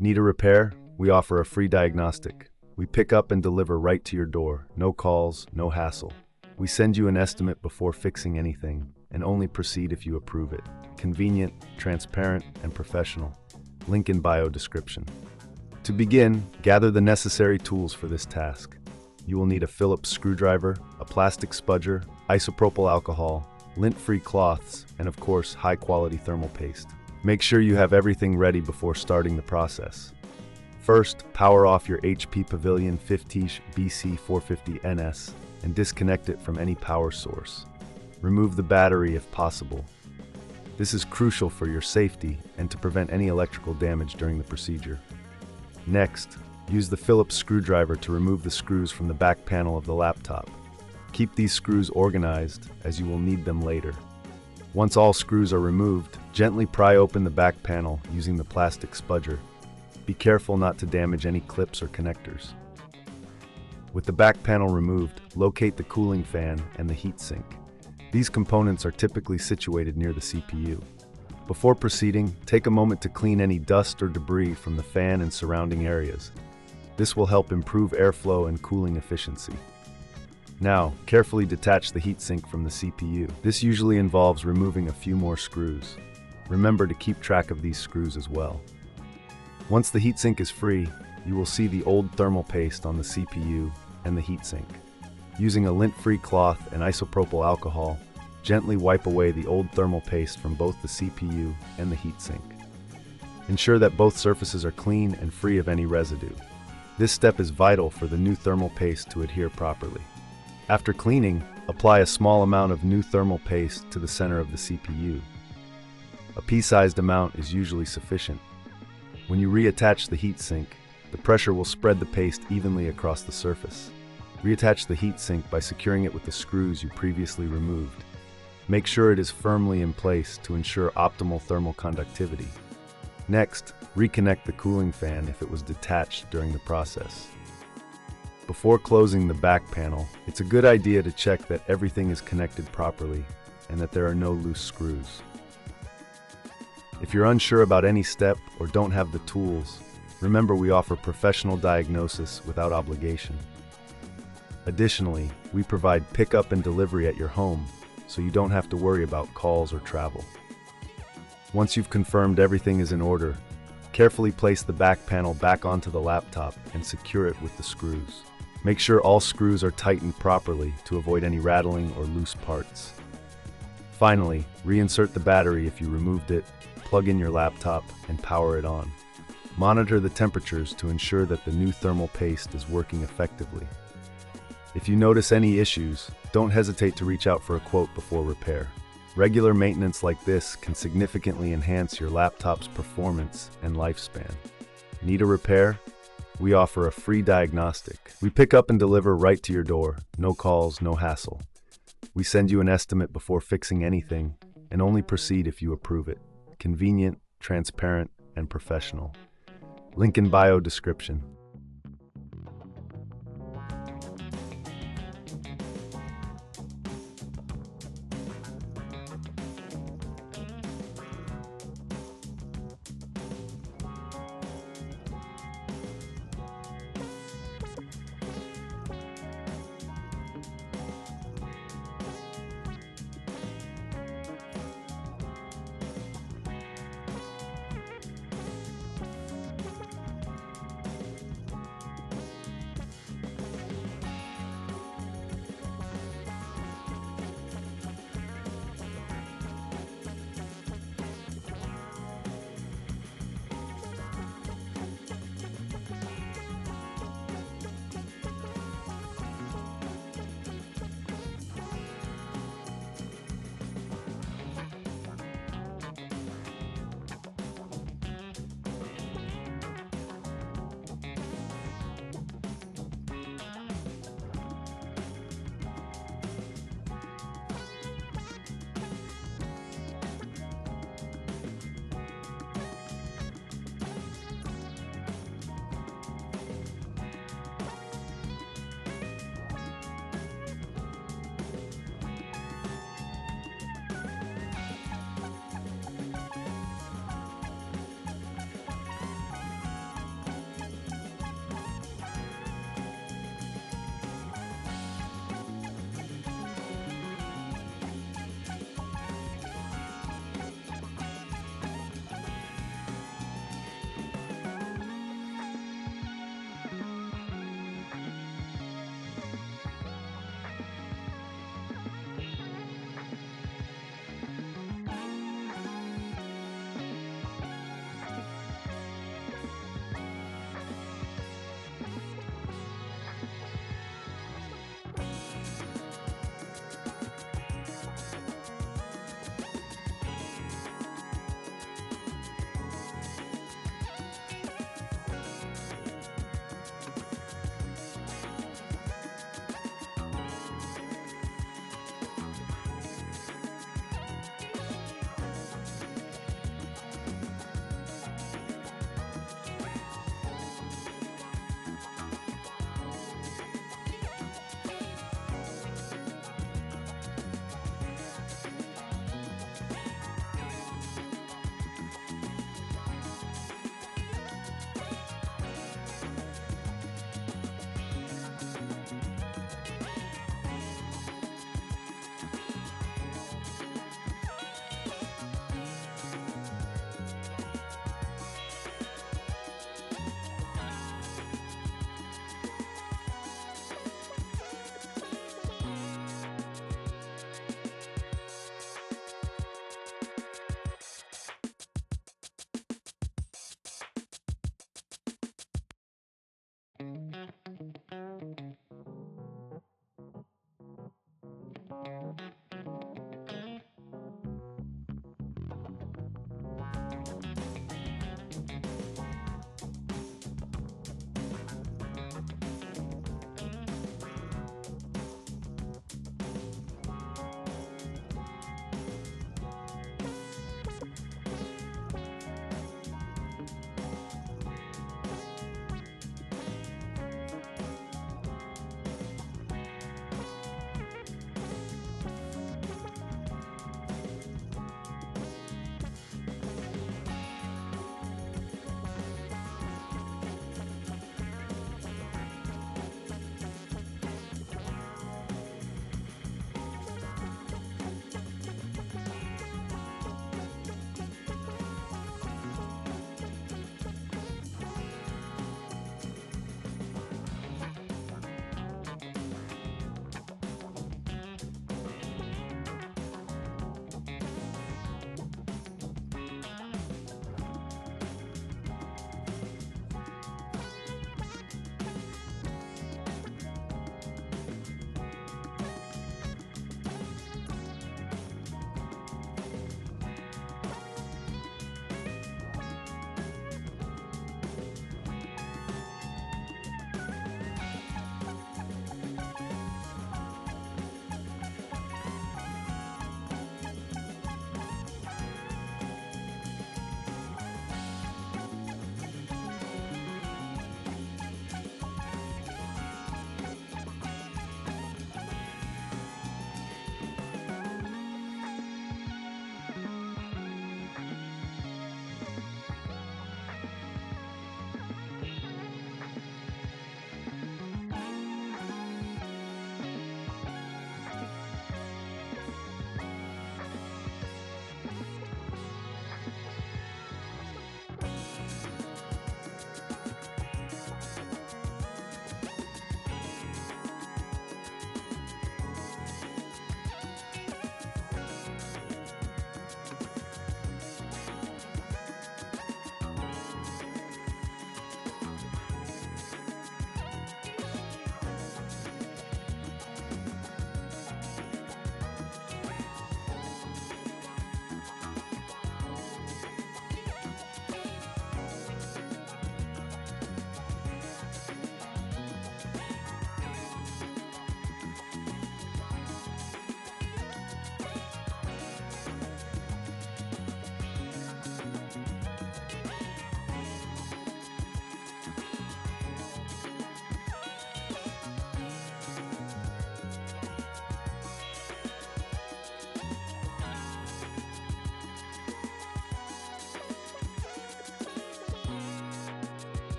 Need a repair? We offer a free diagnostic. We pick up and deliver right to your door. No calls, no hassle. We send you an estimate before fixing anything and only proceed if you approve it. Convenient, transparent, and professional. Link in bio description. To begin, gather the necessary tools for this task. You will need a Phillips screwdriver, a plastic spudger, isopropyl alcohol, lint-free cloths, and of course, high-quality thermal paste. Make sure you have everything ready before starting the process. First, power off your HP Pavilion 50 BC450NS and disconnect it from any power source. Remove the battery if possible. This is crucial for your safety and to prevent any electrical damage during the procedure. Next, use the Phillips screwdriver to remove the screws from the back panel of the laptop. Keep these screws organized, as you will need them later. Once all screws are removed, gently pry open the back panel using the plastic spudger. Be careful not to damage any clips or connectors. With the back panel removed, locate the cooling fan and the heatsink. These components are typically situated near the CPU. Before proceeding, take a moment to clean any dust or debris from the fan and surrounding areas. This will help improve airflow and cooling efficiency. Now, carefully detach the heatsink from the CPU. This usually involves removing a few more screws. Remember to keep track of these screws as well. Once the heatsink is free, you will see the old thermal paste on the CPU and the heatsink. Using a lint-free cloth and isopropyl alcohol, gently wipe away the old thermal paste from both the CPU and the heatsink. Ensure that both surfaces are clean and free of any residue. This step is vital for the new thermal paste to adhere properly. After cleaning, apply a small amount of new thermal paste to the center of the CPU. A pea-sized amount is usually sufficient. When you reattach the heatsink, the pressure will spread the paste evenly across the surface. Reattach the heatsink by securing it with the screws you previously removed. Make sure it is firmly in place to ensure optimal thermal conductivity. Next, reconnect the cooling fan if it was detached during the process. Before closing the back panel, it's a good idea to check that everything is connected properly and that there are no loose screws. If you're unsure about any step or don't have the tools, remember we offer professional diagnosis without obligation. Additionally, we provide pickup and delivery at your home, so you don't have to worry about calls or travel. Once you've confirmed everything is in order, carefully place the back panel back onto the laptop and secure it with the screws. Make sure all screws are tightened properly to avoid any rattling or loose parts. Finally, reinsert the battery if you removed it, plug in your laptop, and power it on. Monitor the temperatures to ensure that the new thermal paste is working effectively. If you notice any issues, don't hesitate to reach out for a quote before repair. Regular maintenance like this can significantly enhance your laptop's performance and lifespan. Need a repair? We offer a free diagnostic. We pick up and deliver right to your door. No calls, no hassle. We send you an estimate before fixing anything and only proceed if you approve it. Convenient, transparent, and professional. Link in bio description.